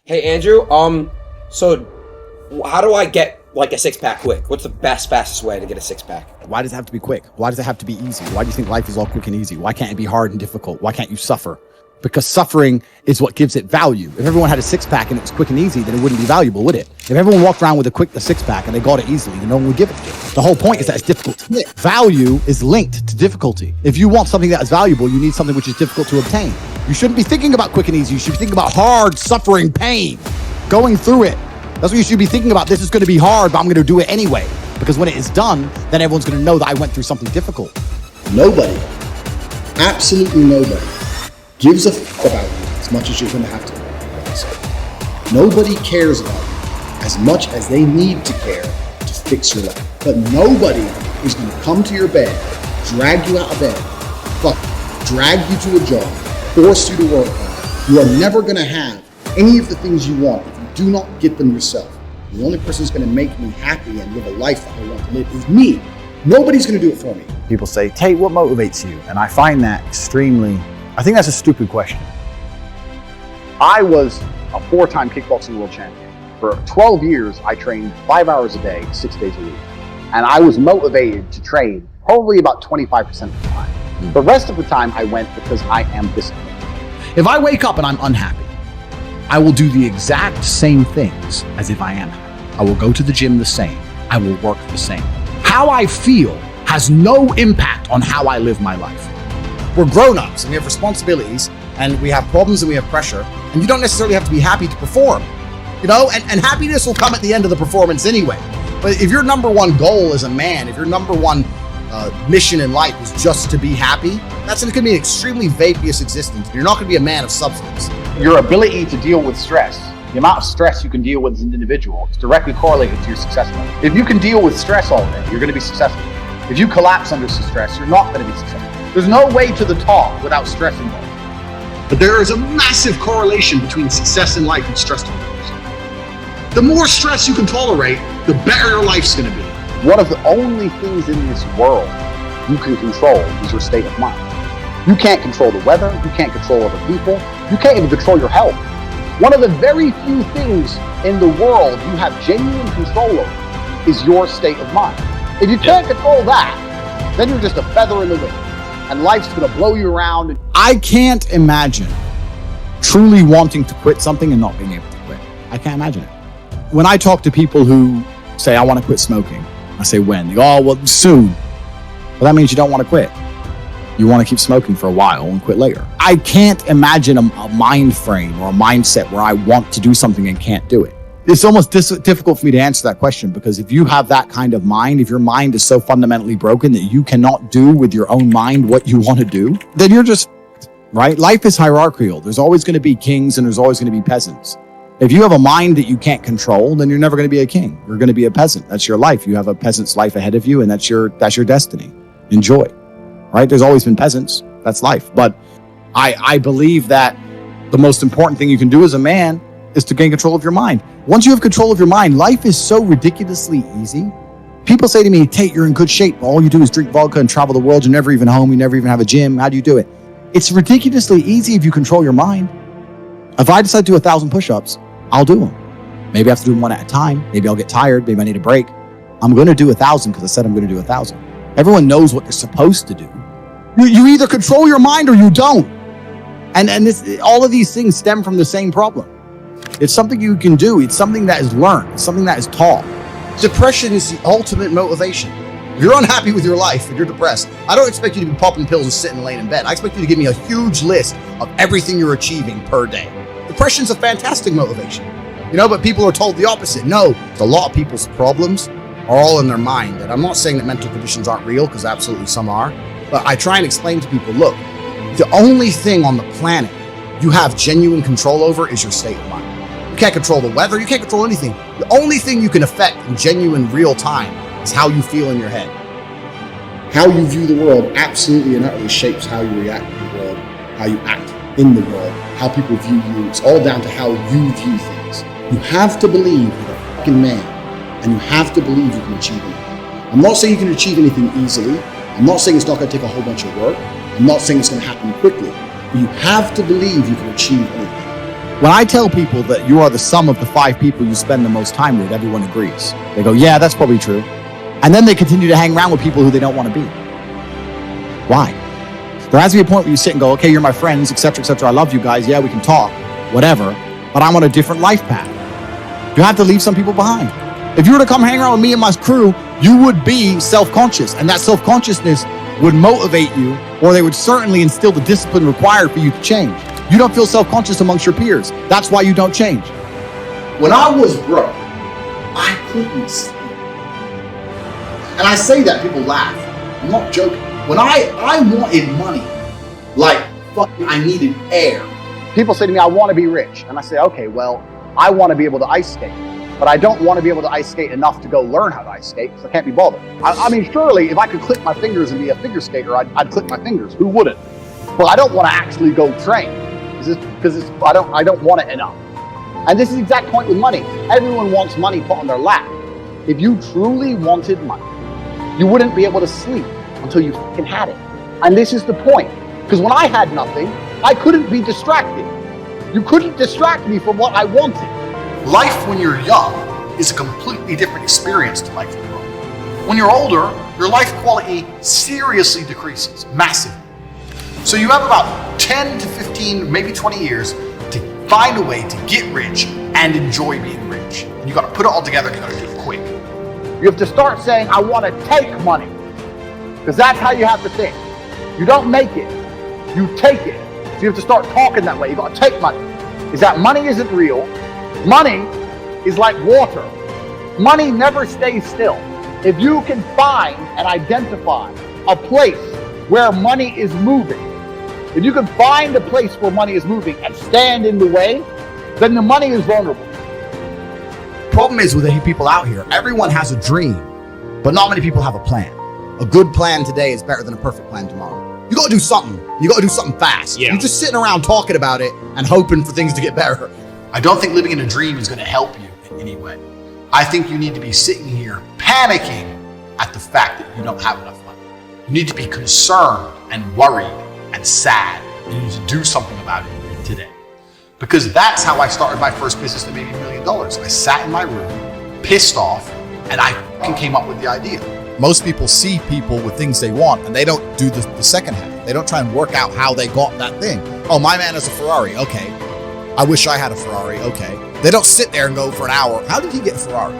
Hey Andrew, so how do I get like a six pack quick? What's the fastest way to get a six pack? Why does it have to be quick? Why does it have to be easy? Why do you think life is all quick and easy? Why can't it be hard and difficult? Why can't you suffer? Because suffering is what gives it value. If everyone had a six pack and it was quick and easy, then it wouldn't be valuable, would it? If everyone walked around with a six pack and they got it easily, then no one would give it to you. The whole point is that it's difficult to get. Value is linked to difficulty. If you want something that is valuable, you need something which is difficult to obtain. You shouldn't be thinking about quick and easy. You should be thinking about hard, suffering, pain, going through it. That's what you should be thinking about. This is going to be hard, but I'm going to do it anyway. Because when it is done, then everyone's going to know that I went through something difficult. Nobody, absolutely nobody, gives a fuck about you as much as you're going to have to. Nobody cares about you as much as they need to care to fix your life. But nobody is going to come to your bed, drag you out of bed, drag you to a job, force you to work hard. You are never going to have any of the things you want if you do not get them yourself. The only person who's going to make me happy and live a life that I want to live is me. Nobody's going to do it for me. People say, Tate, what motivates you? And I find that I think that's a stupid question. I was a 4-time kickboxing world champion. For 12 years, I trained 5 hours a day, 6 days a week. And I was motivated to train probably about 25% of the time. The rest of the time I went because I am disciplined. If I wake up and I'm unhappy, I will do the exact same things as if I am happy. I will go to the gym the same. I will work the same. How I feel has no impact on how I live my life. We're grown-ups and we have responsibilities and we have problems and we have pressure, and you don't necessarily have to be happy to perform, and happiness will come at the end of the performance anyway. But if your number one goal as a man, if your number one mission in life is just to be happy, that's going to be an extremely vaporous existence. You're not going to be a man of substance. Your ability to deal with stress, the amount of stress you can deal with as an individual, is directly correlated to your success level. If you can deal with stress all day, you're going to be successful. If you collapse under stress, you're not going to be successful. There's no way to the top without stress involved. But there is a massive correlation between success in life and stress tolerance. The more stress you can tolerate, the better your life's going to be. One of the only things in this world you can control is your state of mind. You can't control the weather, you can't control other people, you can't even control your health. One of the very few things in the world you have genuine control over is your state of mind. If you can't control that, then you're just a feather in the wind, and life's gonna blow you around. I can't imagine truly wanting to quit something and not being able to quit. I can't imagine it. When I talk to people who say, I want to quit smoking, I say, when? They go, oh, well, soon. Well, that means you don't want to quit. You want to keep smoking for a while and quit later. I can't imagine a mind frame or a mindset where I want to do something and can't do it. It's almost difficult for me to answer that question, because if you have that kind of mind, if your mind is so fundamentally broken that you cannot do with your own mind what you want to do, then you're just, right? Life is hierarchical. There's always going to be kings and there's always going to be peasants. If you have a mind that you can't control, then you're never going to be a king. You're going to be a peasant. That's your life. You have a peasant's life ahead of you, and that's your destiny. Enjoy, right? There's always been peasants. That's life. But I believe that the most important thing you can do as a man is to gain control of your mind. Once you have control of your mind, life is so ridiculously easy. People say to me, Tate, you're in good shape. All you do is drink vodka and travel the world. You're never even home. You never even have a gym. How do you do it? It's ridiculously easy if you control your mind. If I decide to do 1,000 push-ups, I'll do them. Maybe I have to do them one at a time. Maybe I'll get tired. Maybe I need a break. I'm going to do 1,000 because I said I'm going to do 1,000. Everyone knows what they're supposed to do. You either control your mind or you don't. And all of these things stem from the same problem. It's something you can do. It's something that is learned. It's something that is taught. Depression is the ultimate motivation. If you're unhappy with your life and you're depressed, I don't expect you to be popping pills and sitting laying in bed. I expect you to give me a huge list of everything you're achieving per day. Depression's a fantastic motivation, but people are told the opposite. No, a lot of people's problems are all in their mind. And I'm not saying that mental conditions aren't real, because absolutely some are. But I try and explain to people, look, the only thing on the planet you have genuine control over is your state of mind. You can't control the weather. You can't control anything. The only thing you can affect in genuine real time is how you feel in your head. How you view the world absolutely and utterly shapes how you react to the world, how you act in the world, how people view you. It's all down to how you view things. You have to believe you're a fucking man, and you have to believe you can achieve anything. I'm not saying you can achieve anything easily. I'm not saying it's not going to take a whole bunch of work. I'm not saying it's going to happen quickly. But you have to believe you can achieve anything. When I tell people that you are the sum of the 5 people you spend the most time with, everyone agrees. They go, yeah, that's probably true. And then they continue to hang around with people who they don't want to be. Why? There has to be a point where you sit and go, okay, you're my friends, etc., etc. I love you guys. Yeah, we can talk, whatever. But I'm on a different life path. You have to leave some people behind. If you were to come hang around with me and my crew, you would be self-conscious. And that self-consciousness would motivate you, or they would certainly instill the discipline required for you to change. You don't feel self-conscious amongst your peers. That's why you don't change. When I was broke, I couldn't sleep. And I say that, people laugh. I'm not joking. When I wanted money, like fucking I needed air. People say to me, I want to be rich. And I say, okay, well, I want to be able to ice skate. But I don't want to be able to ice skate enough to go learn how to ice skate, because I can't be bothered. I mean, surely if I could click my fingers and be a figure skater, I'd click my fingers. Who wouldn't? But I don't want to actually go train, because I don't want it enough. And this is the exact point with money. Everyone wants money put on their lap. If you truly wanted money, you wouldn't be able to sleep until you fucking had it. And this is the point. Because when I had nothing, I couldn't be distracted. You couldn't distract me from what I wanted. Life when you're young is a completely different experience to life when you're older. When you're older, your life quality seriously decreases, massively. So you have about 10 to 15, maybe 20 years to find a way to get rich and enjoy being rich. And you gotta put it all together, and you gotta do it quick. You have to start saying, I want to take money. Because that's how you have to think. You don't make it, you take it. So you have to start talking that way. You got to take money. Is that money isn't real. Money is like water. Money never stays still. If you can find and identify a place where money is moving, if you can find a place where money is moving and stand in the way, then the money is vulnerable. Problem is with the people out here, everyone has a dream, but not many people have a plan. A good plan today is better than a perfect plan tomorrow. You gotta do something. You gotta do something fast. Yeah. You're just sitting around talking about it and hoping for things to get better. I don't think living in a dream is gonna help you in any way. I think you need to be sitting here panicking at the fact that you don't have enough money. You need to be concerned and worried and sad. You need to do something about it today. Because that's how I started my first business that made me $1 million. I sat in my room, pissed off, and I fucking came up with the idea. Most people see people with things they want and they don't do the second half. They don't try and work out how they got that thing. Oh, my man has a Ferrari. Okay. I wish I had a Ferrari. Okay. They don't sit there and go for an hour. How did he get a Ferrari?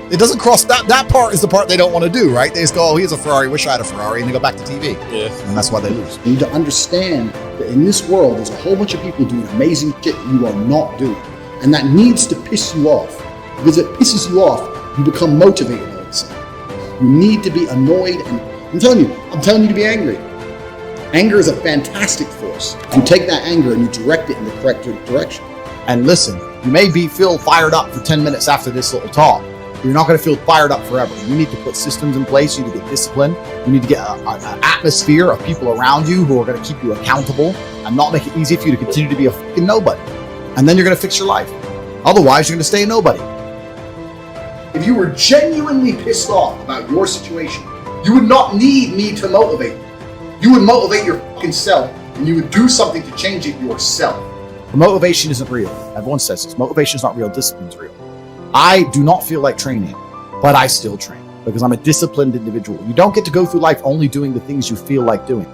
It doesn't cross that part is the part they don't want to do, right? They just go, oh, he has a Ferrari. Wish I had a Ferrari. And they go back to TV. Yeah. And that's why they lose. You need to understand that in this world, there's a whole bunch of people doing amazing shit you are not doing. And that needs to piss you off. Because it pisses you off, you become motivated all of a sudden. You need to be annoyed, and I'm telling you to be angry. Anger is a fantastic force. You take that anger and you direct it in the correct direction. And listen, you may feel fired up for 10 minutes after this little talk. But you're not going to feel fired up forever. You need to put systems in place. You need to get discipline. You need to get an atmosphere of people around you who are going to keep you accountable and not make it easy for you to continue to be a fucking nobody. And then you're going to fix your life. Otherwise, you're going to stay a nobody. If you were genuinely pissed off about your situation, you would not need me to motivate you. You would motivate your fucking self, and you would do something to change it yourself. Motivation isn't real. Everyone says this. Motivation is not real. Discipline's real. I do not feel like training, but I still train because I'm a disciplined individual. You don't get to go through life only doing the things you feel like doing.